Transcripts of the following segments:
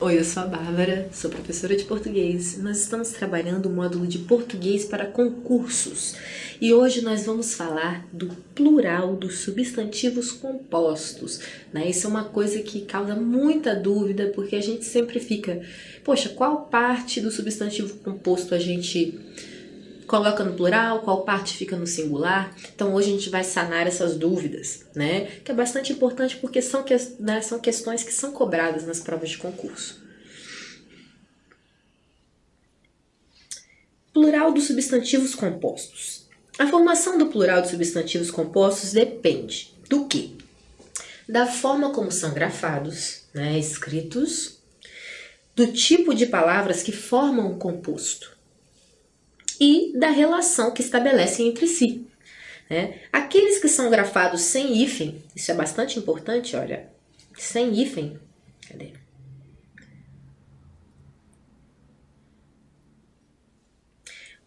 Oi, eu sou a Bárbara, sou professora de português. Nós estamos trabalhando o módulo de português para concursos e hoje nós vamos falar do plural dos substantivos compostos, né? Isso é uma coisa que causa muita dúvida porque a gente sempre fica, poxa, qual parte do substantivo composto a gente coloca no plural, qual parte fica no singular. Então hoje a gente vai sanar essas dúvidas, né? Que é bastante importante porque são questões que são cobradas nas provas de concurso. Plural dos substantivos compostos. A formação do plural de substantivos compostos depende do quê? Da forma como são grafados, né, escritos, do tipo de palavras que formam o composto e da relação que estabelecem entre si. Né? Aqueles que são grafados sem hífen, isso é bastante importante, olha, sem hífen, cadê?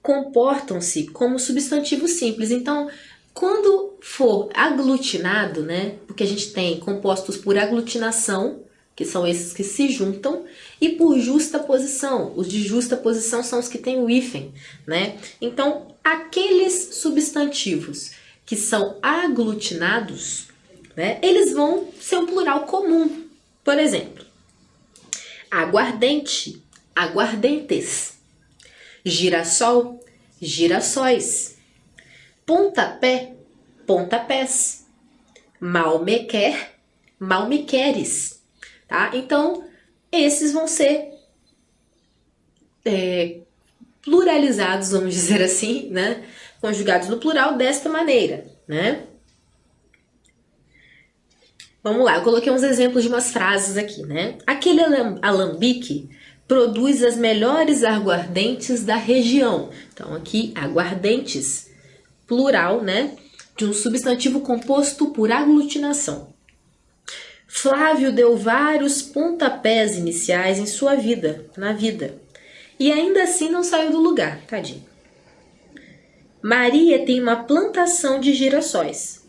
Comportam-se como substantivos simples. Então, quando for aglutinado, né, porque a gente tem compostos por aglutinação, que são esses que se juntam, e por justa posição. Os de justa posição são os que têm o hífen, né? Então, aqueles substantivos que são aglutinados, né, eles vão ser um plural comum. Por exemplo, aguardente, aguardentes. Girassol, girassóis. Pontapé, pontapés. Malmequer, malmequeres. Tá? Então, esses vão ser pluralizados, vamos dizer assim, né? Conjugados no plural desta maneira, né? Vamos lá, eu coloquei uns exemplos de umas frases aqui, né? Aquele alambique produz as melhores aguardentes da região. Então, aqui, aguardentes, plural, né? De um substantivo composto por aglutinação. Flávio deu vários pontapés iniciais em sua vida, na vida. E ainda assim não saiu do lugar, tadinho. Maria tem uma plantação de girassóis.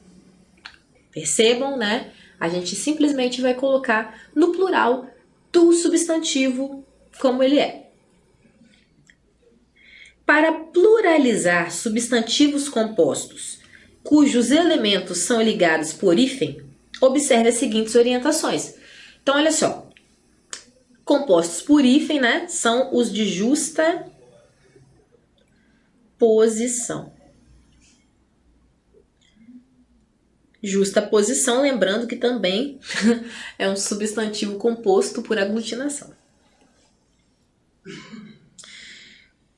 Percebam, né? A gente simplesmente vai colocar no plural do substantivo como ele é. Para pluralizar substantivos compostos cujos elementos são ligados por hífen, observe as seguintes orientações. Então, olha só. Compostos por hífen, né, são os de justa posição. Justa posição, lembrando que também é um substantivo composto por aglutinação.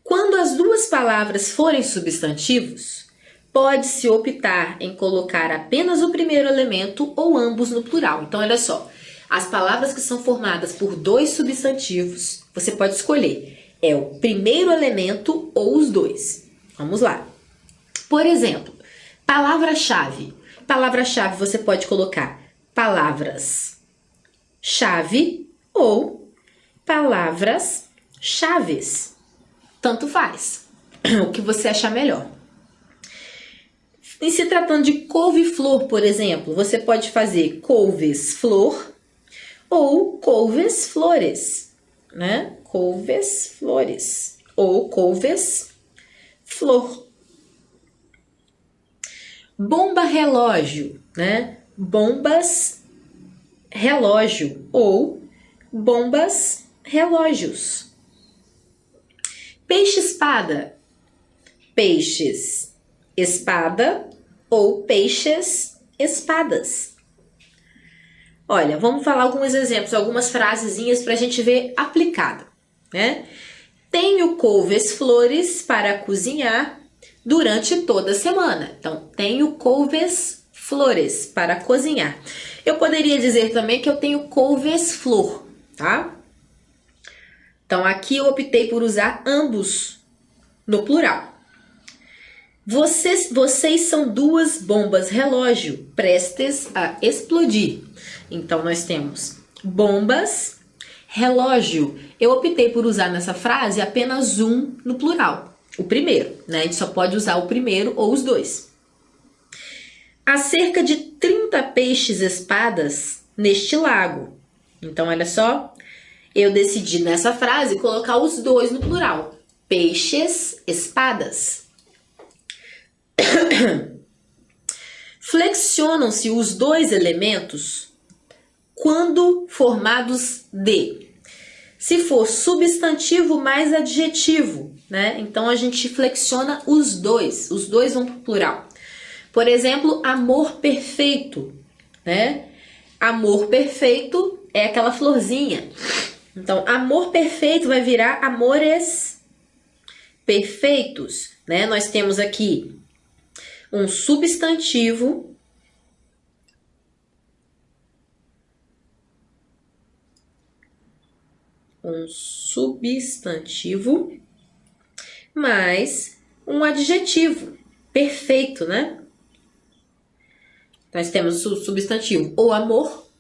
Quando as duas palavras forem substantivos, pode-se optar em colocar apenas o primeiro elemento ou ambos no plural. Então, olha só, as palavras que são formadas por dois substantivos, você pode escolher, é o primeiro elemento ou os dois. Vamos lá. Por exemplo, palavra-chave. Palavra-chave você pode colocar palavras-chave ou palavras-chaves. Tanto faz, o que você achar melhor. Em se tratando de couve-flor, por exemplo, você pode fazer couves-flor ou couves-flores, né? Couves-flores ou couves-flor. Bomba-relógio, né? Bombas-relógio ou bombas-relógios. Peixe-espada, peixes-espada ou peixes-espadas. Olha, vamos falar alguns exemplos, algumas frasezinhas para a gente ver aplicado, né? Tenho couves-flores para cozinhar durante toda a semana. Então, tenho couves-flores para cozinhar. Eu poderia dizer também que eu tenho couves-flor, tá? Então, aqui eu optei por usar ambos no plural. Vocês são duas bombas relógio prestes a explodir. Então, nós temos bombas, relógio. Eu optei por usar nessa frase apenas um no plural. O primeiro, né? A gente só pode usar o primeiro ou os dois. Há cerca de 30 peixes-espadas neste lago. Então, olha só. eu decidi nessa frase colocar os dois no plural. Peixes, espadas. Flexionam-se os dois elementos quando formados de. Se for substantivo mais adjetivo, né? Então a gente flexiona os dois vão para o plural. Por exemplo, amor perfeito, né? Amor perfeito é aquela florzinha. Então, amor perfeito vai virar amores perfeitos, né? Nós temos aqui um substantivo mais um adjetivo perfeito, né? Nós temos o substantivo o amor,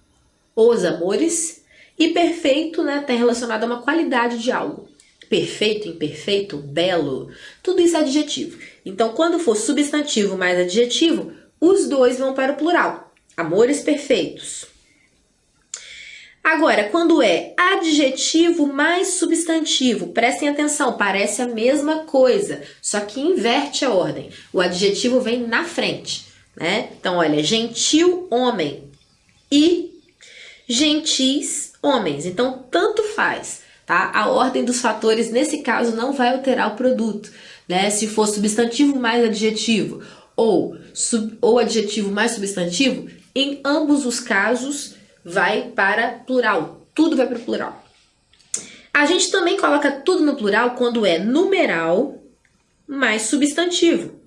os amores, e perfeito, né, está relacionado a uma qualidade de algo. Perfeito, imperfeito, belo, tudo isso é adjetivo. Então, quando for substantivo mais adjetivo, os dois vão para o plural. Amores perfeitos. Agora, quando é adjetivo mais substantivo, prestem atenção, parece a mesma coisa, só que inverte a ordem. O adjetivo vem na frente, né? Então, olha, gentil homem e gentis homens. Então, tanto faz, tá? A ordem dos fatores, nesse caso, não vai alterar o produto, né? Se for substantivo mais adjetivo ou adjetivo mais substantivo, em ambos os casos vai para plural. Tudo vai para o plural. A gente também coloca tudo no plural quando é numeral mais substantivo.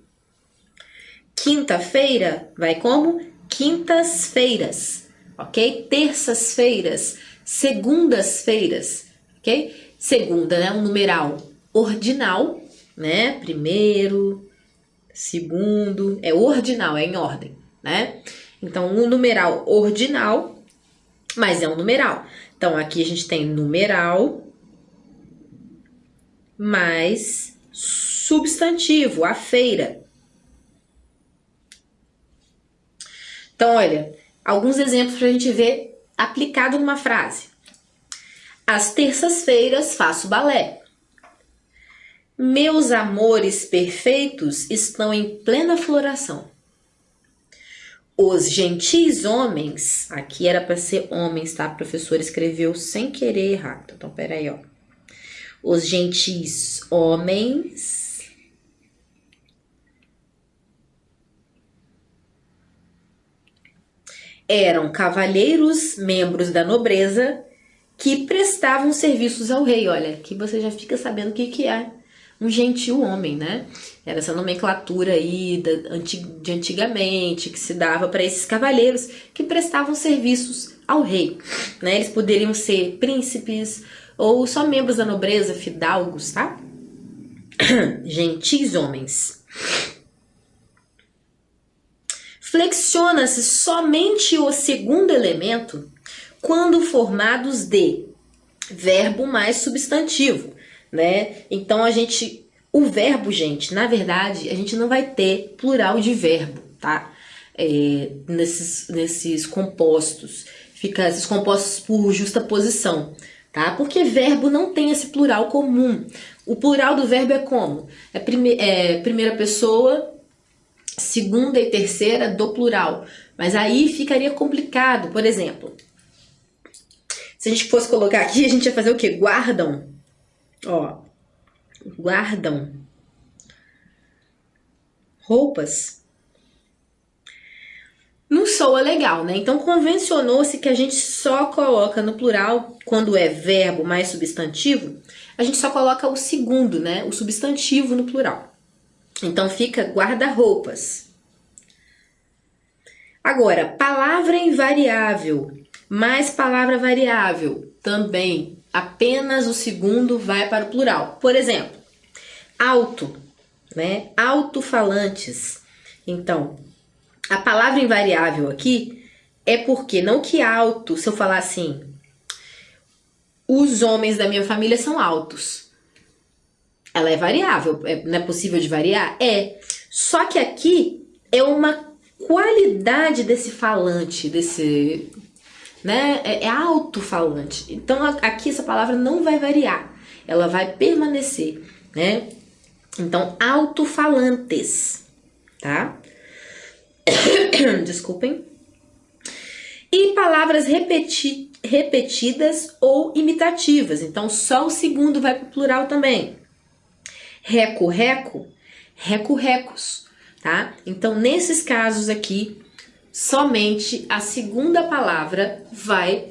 Quinta-feira vai como? Quintas-feiras, ok? Terças-feiras, segundas-feiras, ok? Segunda, né? Um numeral ordinal, né? Primeiro, segundo, é ordinal, é em ordem, né? Então, um numeral ordinal, mas é um numeral. Então, aqui a gente tem numeral mais substantivo, a feira. Então, olha, alguns exemplos para a gente ver aplicado numa frase. Às terças-feiras faço balé. Meus amores perfeitos estão em plena floração. Os gentis homens, aqui era para ser homens, tá? A professora escreveu sem querer errado. Então, peraí, ó. Os gentis homens eram cavalheiros, membros da nobreza, que prestavam serviços ao rei. Olha, aqui você já fica sabendo o que é um gentil homem, né? Era essa nomenclatura aí de antigamente que se dava para esses cavalheiros que prestavam serviços ao rei, né? Eles poderiam ser príncipes ou só membros da nobreza, fidalgos, tá? Gentis homens. Flexiona-se somente o segundo elemento quando formados de verbo mais substantivo, né? Então, o verbo, gente, na verdade, a gente não vai ter plural de verbo, tá? Nesses compostos. Fica esses compostos por justaposição, tá? Porque verbo não tem esse plural comum. O plural do verbo é como? Primeira pessoa, segunda e terceira do plural. Mas aí ficaria complicado. Por exemplo, se a gente fosse colocar aqui, a gente ia fazer o quê? Guardam. Ó, guardam roupas. Não soa legal, né? Então, convencionou-se que a gente só coloca no plural, quando é verbo mais substantivo, a gente só coloca o segundo, né? O substantivo no plural. Então, fica guarda-roupas. Agora, palavra invariável mais palavra variável, também apenas o segundo vai para o plural. Por exemplo, alto, né? Alto-falantes. Então, a palavra invariável aqui é porque, não que alto, se eu falar assim, os homens da minha família são altos. Ela é variável, não é possível de variar? É. Só que aqui é uma qualidade desse falante, né? É alto-falante. Então aqui essa palavra não vai variar, ela vai permanecer, né? Então, alto-falantes, tá? Desculpem. E palavras repetidas ou imitativas. Então, só o segundo vai para o plural também. Reco-reco, reco-recos, tá? Então, nesses casos aqui, somente a segunda palavra vai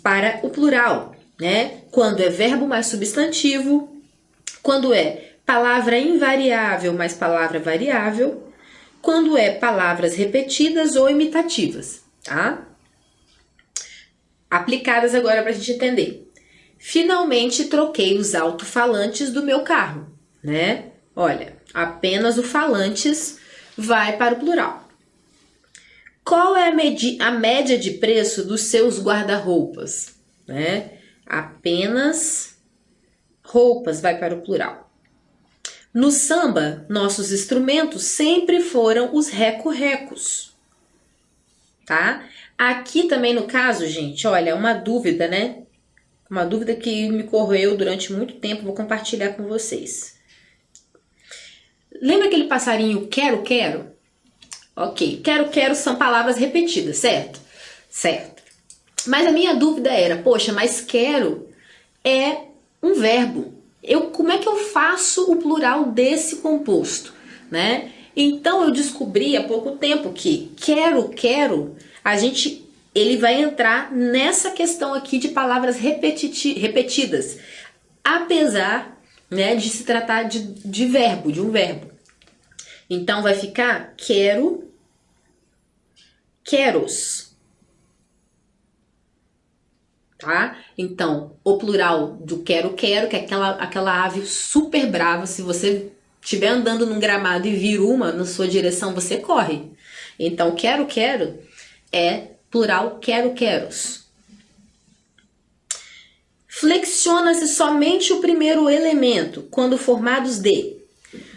para o plural, né? Quando é verbo mais substantivo, quando é palavra invariável mais palavra variável, quando é palavras repetidas ou imitativas, tá? Aplicadas agora para a gente entender. Finalmente troquei os alto-falantes do meu carro, né? Olha, apenas o falantes vai para o plural. Qual é a média de preço dos seus guarda-roupas, né? Apenas roupas vai para o plural. No samba, nossos instrumentos sempre foram os reco-recos, tá? Aqui também no caso, gente, olha, uma dúvida, né? Uma dúvida que me corroeu durante muito tempo, vou compartilhar com vocês. Lembra aquele passarinho quero? Ok, quero são palavras repetidas, certo? Certo. Mas a minha dúvida era, poxa, mas quero é um verbo. Como é que eu faço o plural desse composto, né? Então eu descobri há pouco tempo que quero, ele vai entrar nessa questão aqui de palavras repetidas, apesar, né, de se tratar de verbo, de um verbo. Então vai ficar quero, queros, tá? Então o plural do quero, que é aquela ave super brava. Se você estiver andando num gramado e vir uma na sua direção, você corre. Então, quero é plural queros. Flexiona-se somente o primeiro elemento, quando formados de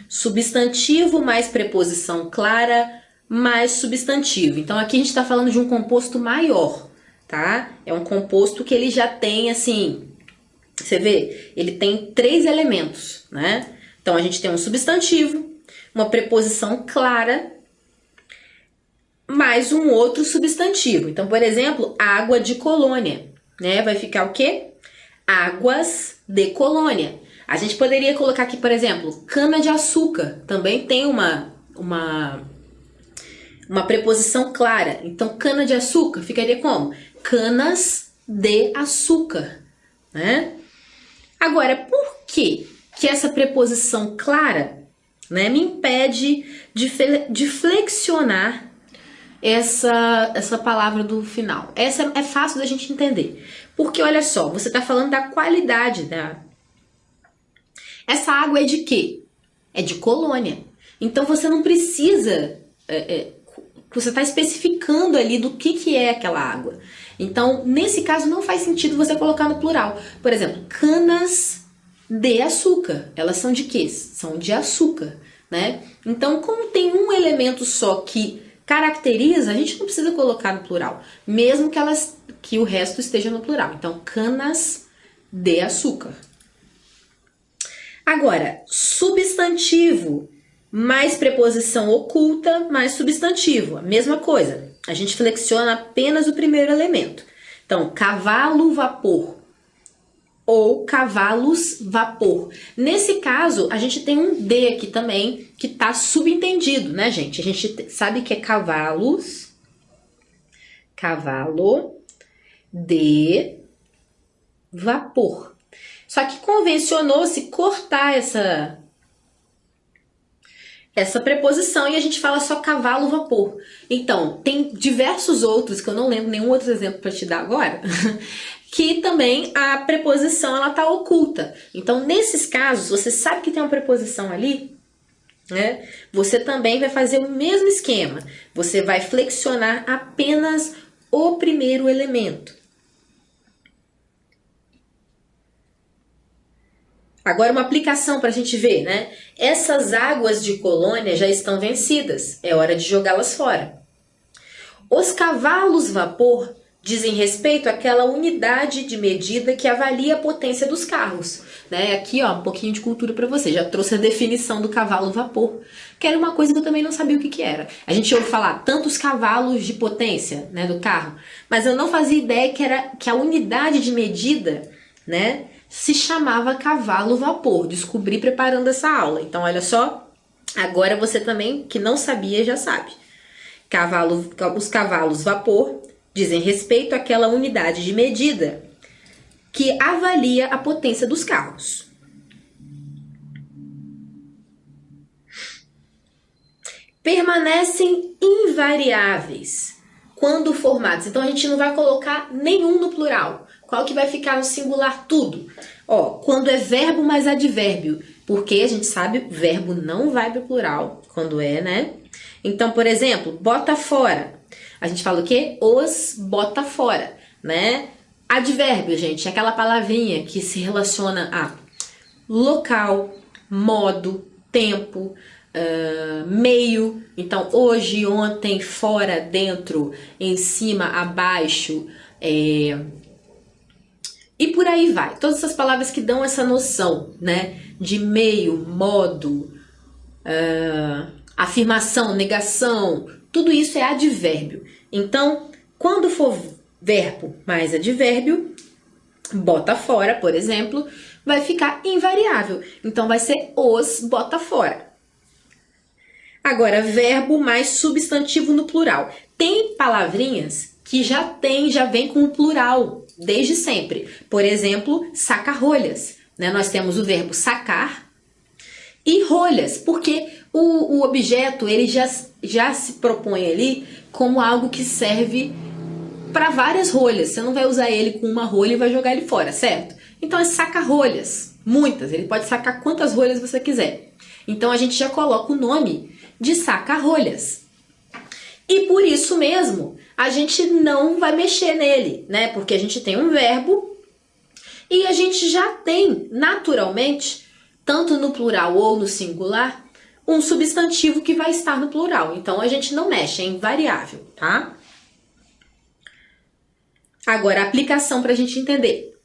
substantivo mais preposição clara mais substantivo. Então, aqui a gente está falando de um composto maior, tá? É um composto que ele já tem, assim, você vê, ele tem 3 elementos, né? Então, a gente tem um substantivo, uma preposição clara, mais um outro substantivo. Então, por exemplo, água de colônia, né? Vai ficar o quê? Águas de colônia. A gente poderia colocar aqui, por exemplo, cana de açúcar. Também tem uma preposição clara. Então, cana de açúcar ficaria como? Canas de açúcar, né? Agora, por que essa preposição clara, né, me impede de flexionar essa palavra do final? Essa é fácil da gente entender. Porque, olha só, você está falando da qualidade da... Essa água é de quê? É de colônia. Então, você não precisa... você está especificando ali do que é aquela água. Então, nesse caso, não faz sentido você colocar no plural. Por exemplo, canas de açúcar. Elas são de quê? São de açúcar, né? Então, como tem um elemento só que caracteriza, a gente não precisa colocar no plural, mesmo que o resto esteja no plural. Então, canas de açúcar. Agora, substantivo mais preposição oculta mais substantivo, a mesma coisa. A gente flexiona apenas o primeiro elemento. Então, cavalo, vapor ou cavalos, vapor. Nesse caso, a gente tem um D aqui também, que está subentendido, né, gente? A gente sabe que é cavalos, cavalo, de vapor. Só que convencionou-se cortar essa preposição e a gente fala só cavalo, vapor. Então, tem diversos outros, que eu não lembro nenhum outro exemplo para te dar agora, que também a preposição ela tá oculta. Então, nesses casos, você sabe que tem uma preposição ali, né? Você também vai fazer o mesmo esquema. Você vai flexionar apenas o primeiro elemento. Agora, uma aplicação para a gente ver, né? Essas águas de colônia já estão vencidas. É hora de jogá-las fora. Os cavalos vapor dizem respeito àquela unidade de medida que avalia a potência dos carros. Né? Aqui, ó, um pouquinho de cultura para você. Já trouxe a definição do cavalo vapor, que era uma coisa que eu também não sabia o que era. A gente ouve falar tantos cavalos de potência, né, do carro, mas eu não fazia ideia que a unidade de medida, né, se chamava cavalo vapor. Descobri preparando essa aula. Então, olha só, agora você também, que não sabia, já sabe. Os cavalos vapor dizem respeito àquela unidade de medida que avalia a potência dos carros. Permanecem invariáveis quando formados. Então a gente não vai colocar nenhum no plural. Qual que vai ficar no singular? Tudo. Ó, quando é verbo mais advérbio, porque a gente sabe verbo não vai para o plural quando é, né? Então, por exemplo, bota fora. A gente fala o quê? Os bota fora, né? Advérbio, gente, é aquela palavrinha que se relaciona a local, modo, tempo, meio. Então, hoje, ontem, fora, dentro, em cima, abaixo, e por aí vai. Todas essas palavras que dão essa noção, né? De meio, modo, afirmação, negação, tudo isso é advérbio. Então, quando for verbo mais advérbio, bota fora, por exemplo, vai ficar invariável. Então, vai ser os bota fora. Agora, verbo mais substantivo no plural. Tem palavrinhas que já vem com o plural, desde sempre. Por exemplo, saca-rolhas. Né? Nós temos o verbo sacar e rolhas, porque o objeto ele já se propõe ali como algo que serve para várias rolhas. Você não vai usar ele com uma rolha e vai jogar ele fora, certo? Então é saca-rolhas, muitas. Ele pode sacar quantas rolhas você quiser. Então a gente já coloca o nome de saca-rolhas. E por isso mesmo, a gente não vai mexer nele, né? Porque a gente tem um verbo e a gente já tem, naturalmente, tanto no plural ou no singular, um substantivo que vai estar no plural. Então, a gente não mexe, é invariável, tá? Agora, a aplicação para a gente entender.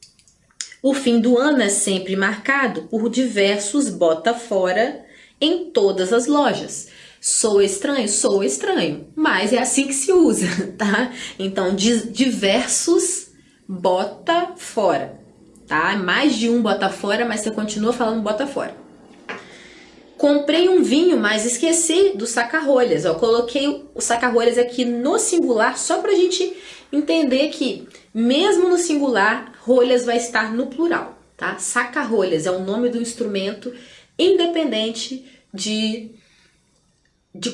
O fim do ano é sempre marcado por diversos bota fora em todas as lojas. Sou estranho, mas é assim que se usa, tá? Então, diversos bota fora, tá? Mais de um bota fora, mas você continua falando bota fora. Comprei um vinho, mas esqueci do saca-rolhas. Eu coloquei o saca-rolhas aqui no singular só pra gente entender que, mesmo no singular, rolhas vai estar no plural, tá? Saca-rolhas é o nome do instrumento, independente de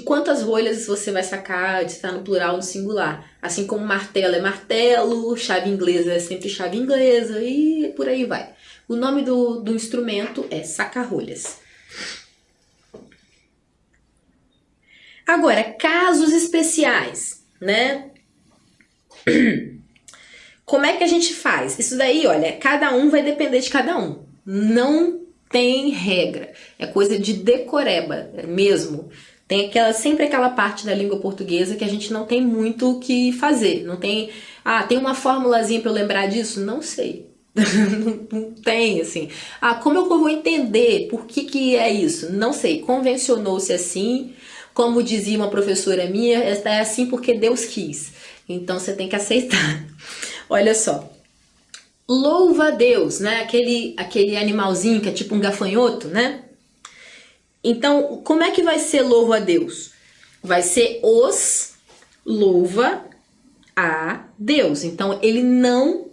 quantas rolhas você vai sacar, de estar no plural ou no singular. Assim como martelo é martelo, chave inglesa é sempre chave inglesa e por aí vai. O nome do instrumento é saca-rolhas. Agora, casos especiais, né? Como é que a gente faz? Isso daí, olha, cada um vai depender de cada um. Não tem regra. É coisa de decoreba mesmo. Tem sempre aquela parte da língua portuguesa que a gente não tem muito o que fazer. Não tem, tem uma formulazinha para eu lembrar disso? Não sei. Não tem, assim. Como eu vou entender por que é isso? Não sei. Convencionou-se assim. Como dizia uma professora minha, é assim porque Deus quis. Então você tem que aceitar. Olha só. Louva a Deus, né? Aquele animalzinho que é tipo um gafanhoto, né? Então, como é que vai ser louva a Deus? Vai ser os louva a Deus. Então, ele não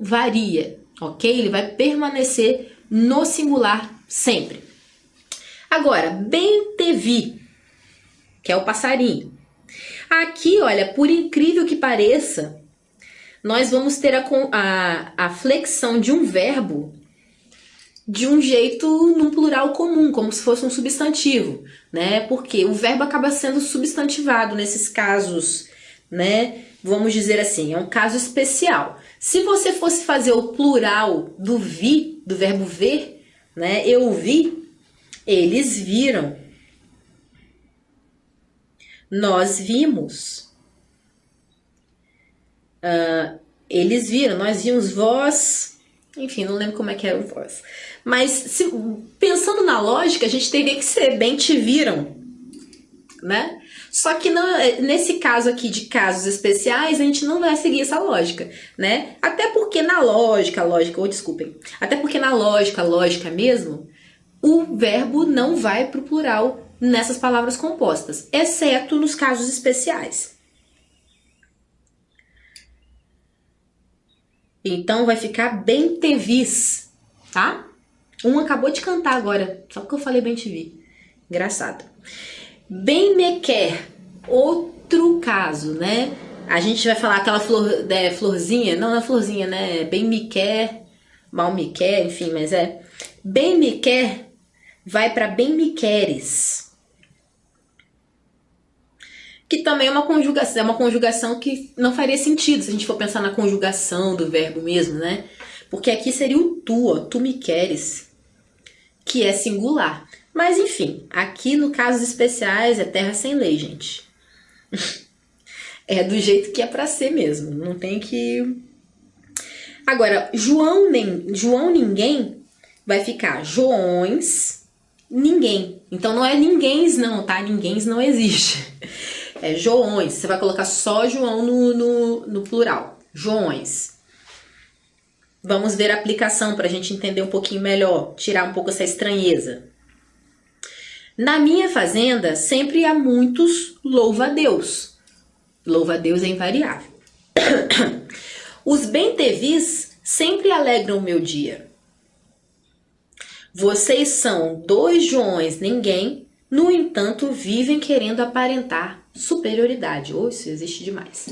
varia, ok? Ele vai permanecer no singular sempre. Agora, bem te vi, que é o passarinho. Aqui, olha, por incrível que pareça, nós vamos ter a flexão de um verbo de um jeito num plural comum, como se fosse um substantivo, né? Porque o verbo acaba sendo substantivado nesses casos, né? Vamos dizer assim, é um caso especial. Se você fosse fazer o plural do vi, do verbo ver, né? Eu vi, eles viram. Nós vimos. Eles viram, nós vimos vós, enfim, não lembro como é que era o vós. Mas pensando na lógica, a gente teria que ser bem te viram, né? Só que não, nesse caso aqui de casos especiais, a gente não vai seguir essa lógica, né? Até porque na lógica, até porque na lógica mesmo, o verbo não vai pro plural nessas palavras compostas, exceto nos casos especiais. Então vai ficar bem te vis, tá? Um acabou de cantar agora, só porque eu falei bem te vi. Engraçado. Bem me quer, outro caso, né? A gente vai falar aquela florzinha, não é florzinha, né? Bem me quer, mal me quer, enfim, mas é. Bem me quer vai para bem me queres. Que também é uma conjugação que não faria sentido se a gente for pensar na conjugação do verbo mesmo, né? Porque aqui seria o tu, ó, tu me queres, que é singular. Mas enfim, aqui no casos especiais é terra sem lei, gente. É do jeito que é pra ser mesmo, não tem que... Agora, João ninguém vai ficar Joões ninguém. Então não é ninguéms não, tá? Ninguéms não existe. É Joões, você vai colocar só João no plural. Joões. Vamos ver a aplicação para a gente entender um pouquinho melhor, tirar um pouco essa estranheza. Na minha fazenda, sempre há muitos louva-a-Deus. Louva-a-Deus é invariável. Os bem-te-vis sempre alegram o meu dia. Vocês são 2 Joões ninguém, no entanto, vivem querendo aparentar superioridade. Oh, isso existe demais.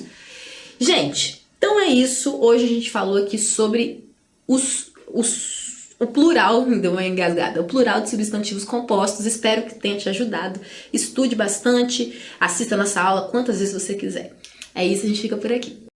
Gente, então é isso. Hoje a gente falou aqui sobre o plural, me deu uma engasgada, o plural de substantivos compostos. Espero que tenha te ajudado. Estude bastante, assista nossa aula quantas vezes você quiser. É isso, a gente fica por aqui.